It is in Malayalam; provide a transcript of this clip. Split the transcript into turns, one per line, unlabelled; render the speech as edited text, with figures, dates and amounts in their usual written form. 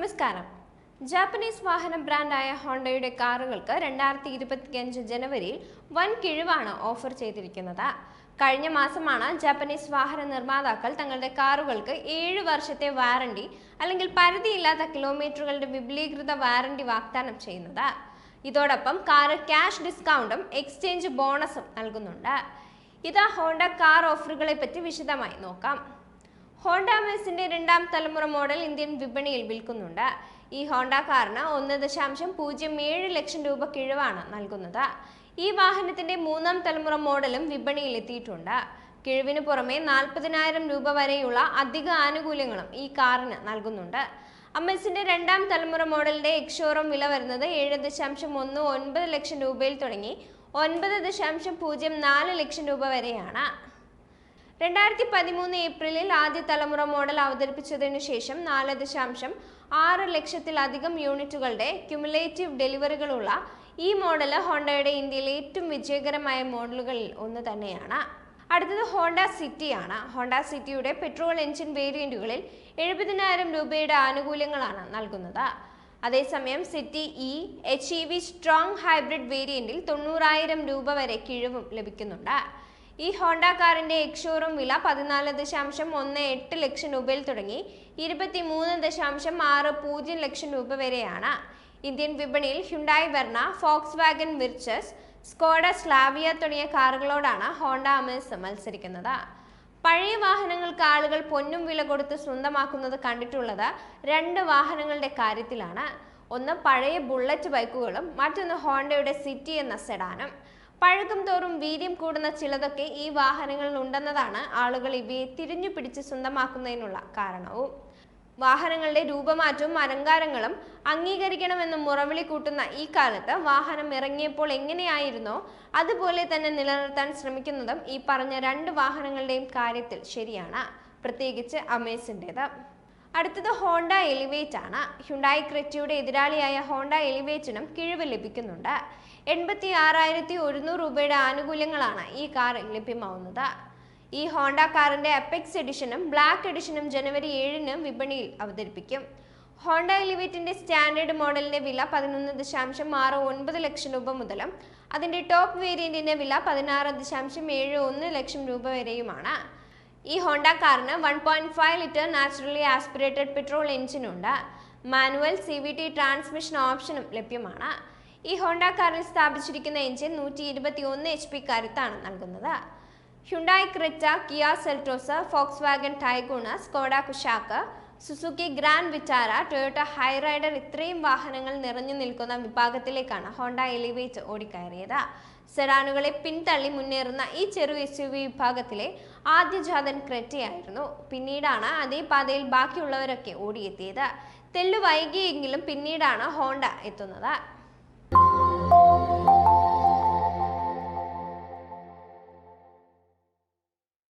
നമസ്കാരം. ജാപ്പനീസ് വാഹന ബ്രാൻഡായ ഹോണ്ടയുടെ കാറുകൾക്ക് 2025 ജനുവരിയിൽ വൻ കിഴിവാണ് ഓഫർ ചെയ്തിരിക്കുന്നത്. കഴിഞ്ഞ മാസമാണ് ജാപ്പനീസ് വാഹന നിർമ്മാതാക്കൾ തങ്ങളുടെ കാറുകൾക്ക് 7 വർഷത്തെ വാറണ്ടി അല്ലെങ്കിൽ പരിധിയില്ലാത്ത കിലോമീറ്ററുകളുടെ വിപുലീകൃത വാറണ്ടി വാഗ്ദാനം ചെയ്യുന്നത്. ഇതോടൊപ്പം കാർ ക്യാഷ് ഡിസ്കൗണ്ടും എക്സ്ചേഞ്ച് ബോണസും നൽകുന്നുണ്ട്. ഇതാ ഹോണ്ട കാർ ഓഫറുകളെ പറ്റി വിശദമായി നോക്കാം. ഹോണ്ട അമേസിന്റെ 2ാം തലമുറ മോഡൽ ഇന്ത്യൻ വിപണിയിൽ വിൽക്കുന്നുണ്ട്. ഈ ഹോണ്ട കാറിന് 1.07 ലക്ഷം രൂപ കിഴിവാണ് നൽകുന്നത്. ഈ വാഹനത്തിന്റെ 3ാം തലമുറ മോഡലും വിപണിയിൽ എത്തിയിട്ടുണ്ട്. കിഴിവിന് പുറമെ 40,000 രൂപ വരെയുള്ള അധിക ആനുകൂല്യങ്ങളും ഈ കാറിന് നൽകുന്നുണ്ട്. അമേസിന്റെ 2ാം തലമുറ മോഡലിന്റെ എക്സ്ഷോറൂം വില വരുന്നത് 7.19 ലക്ഷം രൂപയിൽ തുടങ്ങി 9.04 ലക്ഷം രൂപ വരെയാണ്. 2013 ഏപ്രിലിൽ ആദ്യ തലമുറ മോഡൽ അവതരിപ്പിച്ചതിനു ശേഷം 4.6 ലക്ഷത്തിലധികം യൂണിറ്റുകളുടെ ക്യുമുലേറ്റീവ് ഡെലിവറികളുള്ള ഈ മോഡൽ ഹോണ്ടയുടെ ഇന്ത്യയിലെ ഏറ്റവും വിജയകരമായ മോഡലുകളിൽ ഒന്ന് തന്നെയാണ്. അടുത്തത് ഹോണ്ട സിറ്റിയാണ്. ഹോണ്ട സിറ്റിയുടെ പെട്രോൾ എഞ്ചിൻ വേരിയന്റുകളിൽ 70,000 രൂപയുടെ ആനുകൂല്യങ്ങളാണ് നൽകുന്നത്. അതേസമയം സിറ്റി HEV സ്ട്രോങ് ഹൈബ്രിഡ് വേരിയന്റിൽ 90,000 രൂപ വരെ കിഴിവും ലഭിക്കുന്നുണ്ട്. ഈ ഹോണ്ട കാറിന്റെ എക്സ്ഷോറൂം വില 14.18 ലക്ഷം രൂപയിൽ തുടങ്ങി 23.60 ലക്ഷം രൂപ വരെയാണ്. ഇന്ത്യൻ വിപണിയിൽ Hyundai Verna, Volkswagen Virtus, Skoda Slavia തുടങ്ങിയ കാറുകളോടാണ് ഹോണ്ട അമേസ് മത്സരിക്കുന്നത്. പഴയ വാഹനങ്ങൾക്ക് ആളുകൾ പൊന്നും വില കൊടുത്ത് സ്വന്തമാക്കുന്നത് കണ്ടിട്ടുള്ളത് 2 വാഹനങ്ങളുടെ കാര്യത്തിലാണ്. ഒന്ന് പഴയ ബുള്ളറ്റ് ബൈക്കുകളും മറ്റൊന്ന് ഹോണ്ടയുടെ സിറ്റി എന്ന സെഡാനും. പഴക്കം തോറും വീര്യം കൂടുന്ന ചിലതൊക്കെ ഈ വാഹനങ്ങളിൽ ഉണ്ടെന്നതാണ് ആളുകൾ ഇവയെ തിരിഞ്ഞു പിടിച്ച് സ്വന്തമാക്കുന്നതിനുള്ള കാരണവും. വാഹനങ്ങളുടെ രൂപമാറ്റവും അലങ്കാരങ്ങളും അംഗീകരിക്കണമെന്ന് മുറവിളി കൂട്ടുന്ന ഈ കാലത്ത് വാഹനം ഇറങ്ങിയപ്പോൾ എങ്ങനെയായിരുന്നോ അതുപോലെ തന്നെ നിലനിർത്താൻ ശ്രമിക്കുന്നതും ഈ പറഞ്ഞ 2 വാഹനങ്ങളുടെയും കാര്യത്തിൽ ശരിയാണ്, പ്രത്യേകിച്ച് അമേസിൻ്റെത്. അടുത്തത് ഹോണ്ട എലിവേറ്റ് ആണ്. ഹ്യുണ്ടായി ക്രെറ്റയുടെ എതിരാളിയായ ഹോണ്ട എലിവേറ്റിനും കിഴിവ് ലഭിക്കുന്നുണ്ട്. 86,100 രൂപയുടെ ആനുകൂല്യങ്ങളാണ് ഈ കാറിൽ ലഭ്യമാവുന്നത്. ഈ ഹോണ്ട കാറിന്റെ അപ്പെക്സ് എഡിഷനും ബ്ലാക്ക് എഡിഷനും ജനുവരി 7-ന് വിപണിയിൽ അവതരിപ്പിക്കും. ഹോണ്ട എലിവേറ്റിന്റെ സ്റ്റാൻഡേർഡ് മോഡലിന്റെ വില 11.69 ലക്ഷം രൂപ മുതലും അതിന്റെ ടോപ്പ് വേരിയന്റിന്റെ വില 16.71 ലക്ഷം രൂപ വരെയുമാണ്. ഈ ഹോണ്ട കാറിന് 1.5 ലിറ്റർ നാച്ചുറലി ആസ്പിറേറ്റഡ് പെട്രോൾ എഞ്ചിനുണ്ട്. മാനുവൽ CVT ട്രാൻസ്മിഷൻ ഓപ്ഷനും ലഭ്യമാണ്. ഈ ഹോണ്ട കാറിൽ സ്ഥാപിച്ചിരിക്കുന്ന എഞ്ചിൻ 121 HP കരുത്താണ് നൽകുന്നത്. Hyundai Creta, Kia Seltos, Volkswagen Taigun, Skoda Kushaq, Suzuki Grand Vitara, Toyota Hyryder ഇത്രയും വാഹനങ്ങൾ നിറഞ്ഞു നിൽക്കുന്ന വിഭാഗത്തിലേക്കാണ് ഹോണ്ട എലിവേറ്റ് ഓടിക്കയറിയത്. സെഡാനുകളെ പിന്തള്ളി മുന്നേറുന്ന ഈ ചെറു SUV വിഭാഗത്തിലെ ആദ്യജാതൻ ക്രെറ്റയായിരുന്നു. പിന്നീടാണ് അതേ പാതയിൽ ബാക്കിയുള്ളവരൊക്കെ ഓടിയെത്തിയത്. തെല്ലു വൈകിയെങ്കിലും പിന്നീടാണ് ഹോണ്ട എത്തുന്നത്.